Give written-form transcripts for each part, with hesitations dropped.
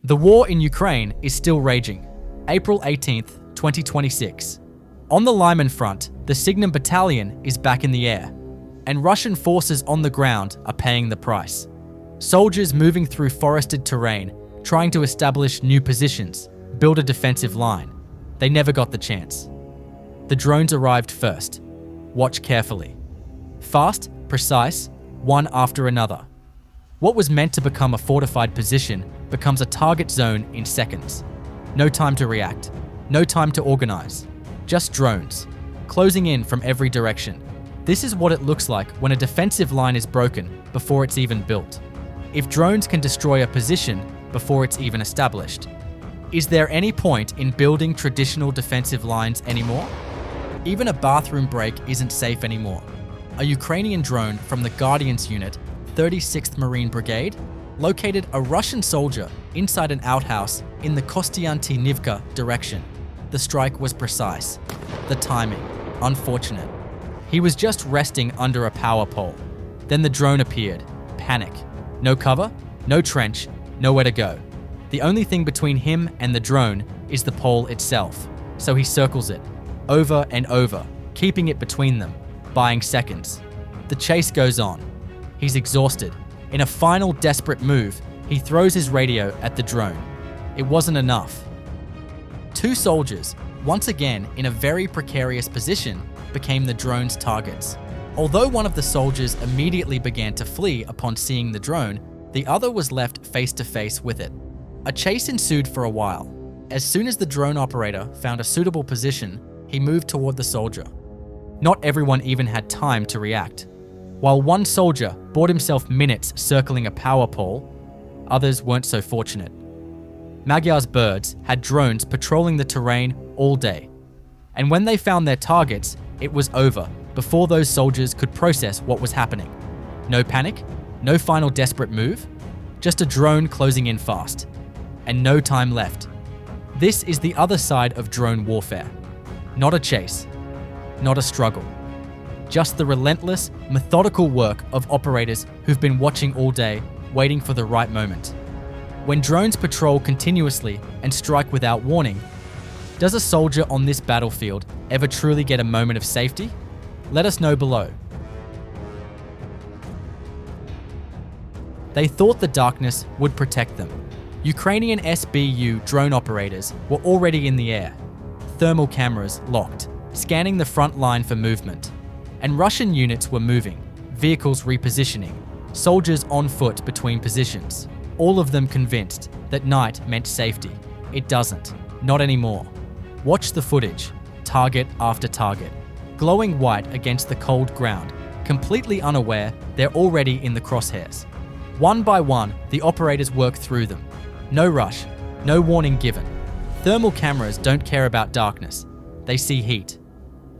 The war in Ukraine is still raging. April 18th, 2026. On the Lyman front, the Signum Battalion is back in the air, and Russian forces on the ground are paying the price. Soldiers moving through forested terrain, trying to establish new positions, build a defensive line. They never got the chance. The drones arrived first. Watch carefully. Fast, precise, one after another. What was meant to become a fortified position becomes a target zone in seconds. No time to react, no time to organize. Just drones, closing in from every direction. This is what it looks like when a defensive line is broken before it's even built. If drones can destroy a position before it's even established, is there any point in building traditional defensive lines anymore? Even a bathroom break isn't safe anymore. A Ukrainian drone from the Guardians unit, 36th Marine Brigade, located a Russian soldier inside an outhouse in the Kostiantynivka direction. The strike was precise. The timing, unfortunate. He was just resting under a power pole. Then the drone appeared. Panic. No cover, no trench, nowhere to go. The only thing between him and the drone is the pole itself. So he circles it, over and over, keeping it between them, buying seconds. The chase goes on. He's exhausted. In a final desperate move, he throws his radio at the drone. It wasn't enough. Two soldiers, once again in a very precarious position, became the drone's targets. Although one of the soldiers immediately began to flee upon seeing the drone, the other was left face to face with it. A chase ensued for a while. As soon as the drone operator found a suitable position, he moved toward the soldier. Not everyone even had time to react. While one soldier bought himself minutes circling a power pole, others weren't so fortunate. Magyar's birds had drones patrolling the terrain all day. And when they found their targets, it was over before those soldiers could process what was happening. No panic, no final desperate move, just a drone closing in fast. And no time left. This is the other side of drone warfare. Not a chase, not a struggle. Just the relentless, methodical work of operators who've been watching all day, waiting for the right moment. When drones patrol continuously and strike without warning, does a soldier on this battlefield ever truly get a moment of safety? Let us know below. They thought the darkness would protect them. Ukrainian SBU drone operators were already in the air, thermal cameras locked, scanning the front line for movement. And Russian units were moving, vehicles repositioning, soldiers on foot between positions, all of them convinced that night meant safety. It doesn't, not anymore. Watch the footage, target after target, glowing white against the cold ground, completely unaware they're already in the crosshairs. One by one, the operators work through them. No rush, no warning given. Thermal cameras don't care about darkness, they see heat.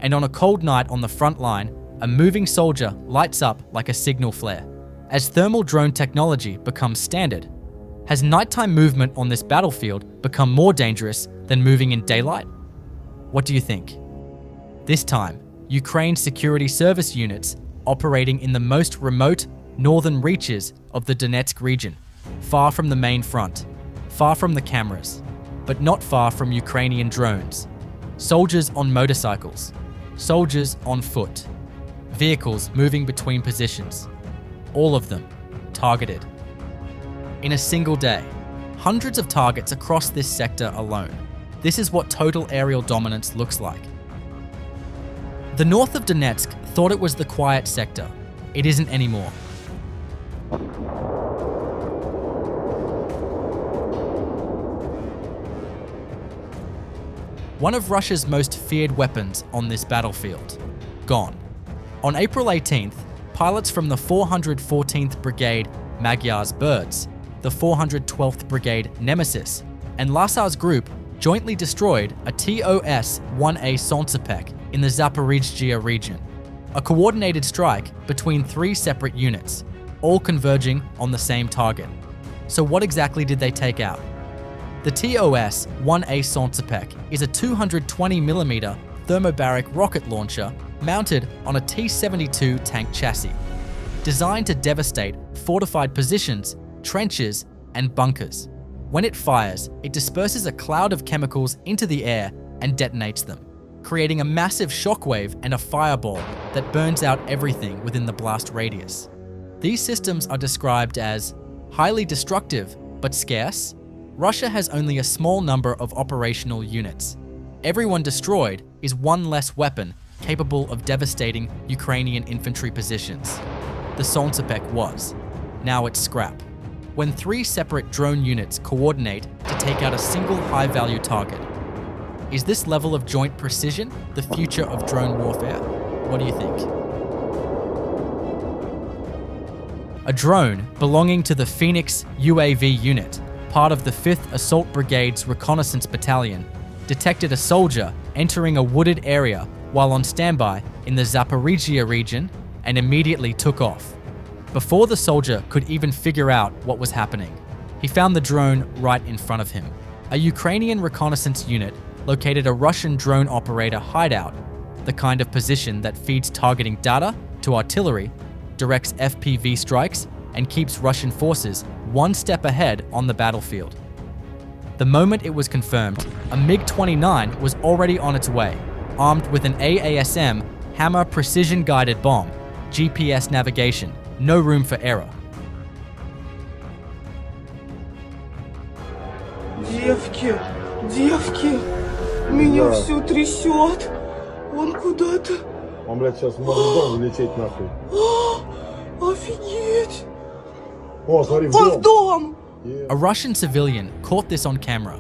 And on a cold night on the front line, a moving soldier lights up like a signal flare. As thermal drone technology becomes standard, has nighttime movement on this battlefield become more dangerous than moving in daylight? What do you think? This time, Ukraine's security service units operating in the most remote northern reaches of the Donetsk region, far from the main front, far from the cameras, but not far from Ukrainian drones. Soldiers on motorcycles, soldiers on foot, vehicles moving between positions, all of them targeted. In a single day, hundreds of targets across this sector alone. This is what total aerial dominance looks like. The north of Donetsk thought it was the quiet sector. It isn't anymore. One of Russia's most feared weapons on this battlefield, gone. On April 18th, pilots from the 414th Brigade Magyar's Birds, the 412th Brigade Nemesis, and Lasar's group jointly destroyed a TOS-1A Solntsepek in the Zaporizhzhia region. A coordinated strike between three separate units, all converging on the same target. So what exactly did they take out? The TOS-1A Solntsepek is a 220mm thermobaric rocket launcher mounted on a T-72 tank chassis, designed to devastate fortified positions, trenches, and bunkers. When it fires, it disperses a cloud of chemicals into the air and detonates them, creating a massive shockwave and a fireball that burns out everything within the blast radius. These systems are described as highly destructive but scarce. Russia has only a small number of operational units. Everyone destroyed is one less weapon capable of devastating Ukrainian infantry positions. The Solntsepek was. Now it's scrap. When 3 separate drone units coordinate to take out a single high-value target. Is this level of joint precision the future of drone warfare? What do you think? A drone belonging to the Phoenix UAV unit, part of the 5th Assault Brigade's Reconnaissance Battalion, detected a soldier entering a wooded area while on standby in the Zaporizhzhia region and immediately took off. Before the soldier could even figure out what was happening, he found the drone right in front of him. A Ukrainian reconnaissance unit located a Russian drone operator hideout, the kind of position that feeds targeting data to artillery, directs FPV strikes, and keeps Russian forces one step ahead on the battlefield. The moment it was confirmed, a MiG-29 was already on its way, armed with an AASM Hammer precision-guided bomb, GPS navigation, no room for error. Девки, меня всё трясет. Он куда-то. Он, блядь, сейчас может в дом влететь нахуй. Офигеть! О, смотри, Он в дом! A Russian civilian caught this on camera.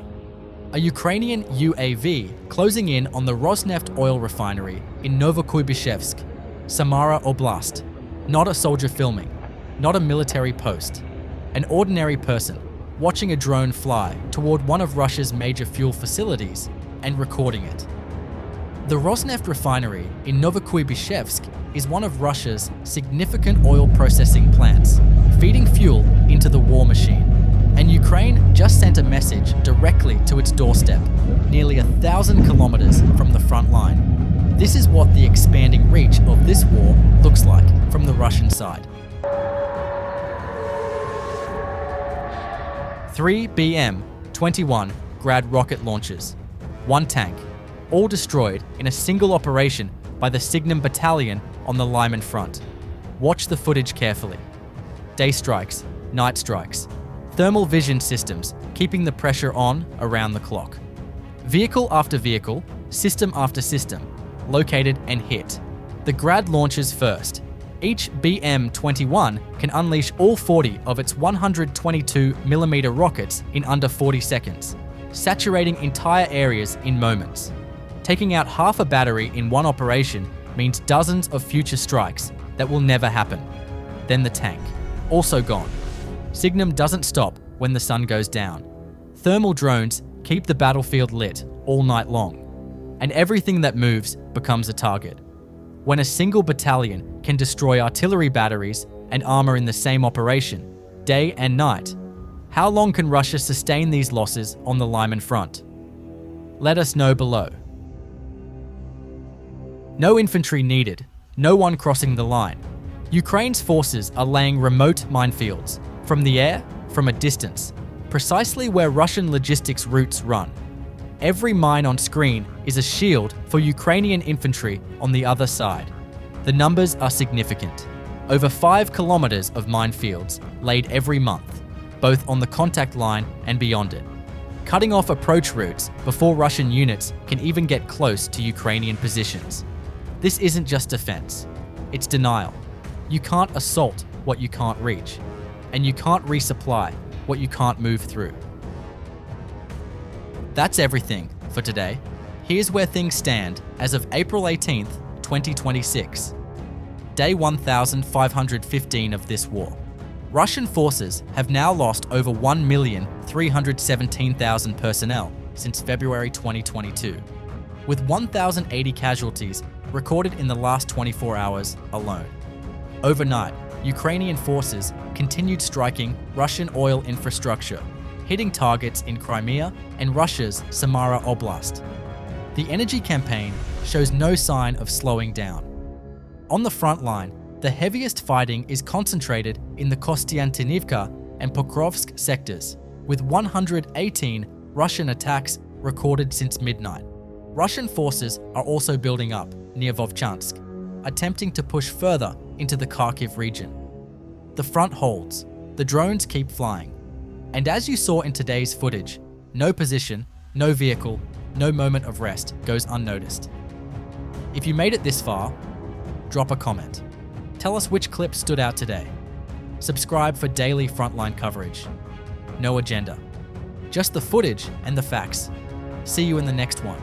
A Ukrainian UAV closing in on the Rosneft oil refinery in Novokuybishevsk, Samara Oblast. Not a soldier filming, not a military post. An ordinary person watching a drone fly toward one of Russia's major fuel facilities and recording it. The Rosneft refinery in Novokuybishevsk is one of Russia's significant oil processing plants, feeding fuel into the war machine. And Ukraine just sent a message directly to its doorstep, nearly 1,000 kilometers from the front line. This is what the expanding reach of this war looks like from the Russian side. 3 BM-21 Grad rocket launchers, 1 tank, all destroyed in a single operation by the Signum Battalion on the Lyman front. Watch the footage carefully. Day strikes, night strikes, thermal vision systems keeping the pressure on around the clock. Vehicle after vehicle, system after system, located and hit. The Grad launches first. Each BM-21 can unleash all 40 of its 122mm rockets in under 40 seconds, saturating entire areas in moments. Taking out half a battery in one operation means dozens of future strikes that will never happen. Then the tank, also gone. Signum doesn't stop when the sun goes down. Thermal drones keep the battlefield lit all night long, and everything that moves becomes a target. When a single battalion can destroy artillery batteries and armor in the same operation, day and night, how long can Russia sustain these losses on the Lyman front? Let us know below. No infantry needed, no one crossing the line. Ukraine's forces are laying remote minefields, from the air, from a distance, precisely where Russian logistics routes run. Every mine on screen is a shield for Ukrainian infantry on the other side. The numbers are significant. Over 5 kilometers of minefields laid every month, both on the contact line and beyond it, cutting off approach routes before Russian units can even get close to Ukrainian positions. This isn't just defense, it's denial. You can't assault what you can't reach, and you can't resupply what you can't move through. That's everything for today. Here's where things stand as of April 18th, 2026. Day 1515 of this war. Russian forces have now lost over 1,317,000 personnel since February 2022, with 1,080 casualties recorded in the last 24 hours alone. Overnight, Ukrainian forces continued striking Russian oil infrastructure, hitting targets in Crimea and Russia's Samara Oblast. The energy campaign shows no sign of slowing down. On the front line, the heaviest fighting is concentrated in the Kostiantynivka and Pokrovsk sectors, with 118 Russian attacks recorded since midnight. Russian forces are also building up near Vovchansk, attempting to push further into the Kharkiv region. The front holds, the drones keep flying, and as you saw in today's footage, no position, no vehicle, no moment of rest goes unnoticed. If you made it this far, drop a comment. Tell us which clip stood out today. Subscribe for daily Frontline coverage. No agenda. Just the footage and the facts. See you in the next one.